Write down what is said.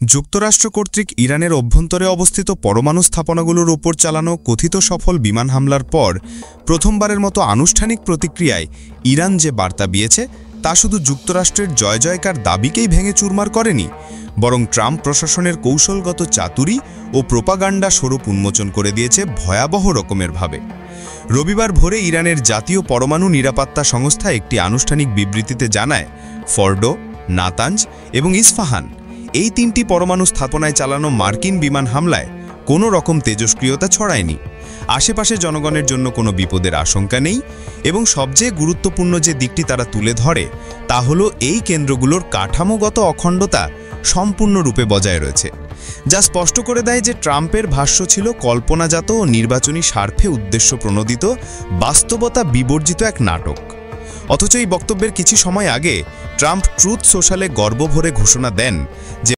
যুক্তরাষ্ট্র কর্তৃক ইরানের অভ্যন্তরে অবস্থিত পরমাণু স্থাপনাগুলোর ওপর চালানো কথিত সফল বিমান হামলার পর প্রথমবারের মতো আনুষ্ঠানিক প্রতিক্রিয়ায় ইরান যে বার্তা দিয়েছে তা শুধু যুক্তরাষ্ট্রের জয় জয়কার দাবিকেই ভেঙে চুরমার করেনি, বরং ট্রাম্প প্রশাসনের কৌশলগত চাতুরি ও প্রোপাগান্ডা স্বরূপ উন্মোচন করে দিয়েছে ভয়াবহ রকমের ভাবে। রবিবার ভোরে ইরানের জাতীয় পরমাণু নিরাপত্তা সংস্থা একটি আনুষ্ঠানিক বিবৃতিতে জানায়, ফর্ডো, নাতাঞ্জ এবং ইস্ফাহান এই তিনটি পরমাণু স্থাপনায় চালানো মার্কিন বিমান হামলায় কোনো রকম তেজস্ক্রিয়তা ছড়ায়নি, আশেপাশে জনগণের জন্য কোনো বিপদের আশঙ্কা নেই এবং সবচেয়ে গুরুত্বপূর্ণ যে দিকটি তারা তুলে ধরে তা হলো এই কেন্দ্রগুলোর কাঠামোগত অখণ্ডতা সম্পূর্ণরূপে বজায় রয়েছে, যা স্পষ্ট করে দেয় যে ট্রাম্পের ভাষ্য ছিল কল্পনাজাত ও নির্বাচনী স্বার্থে উদ্দেশ্য প্রণোদিত, বাস্তবতা বিবর্জিত এক নাটক। অথচ এই বক্তব্যের কিছু সময় আগে ট্রাম্প ট্রুথ সোশ্যালে গর্বভরে ঘোষণা দেন যে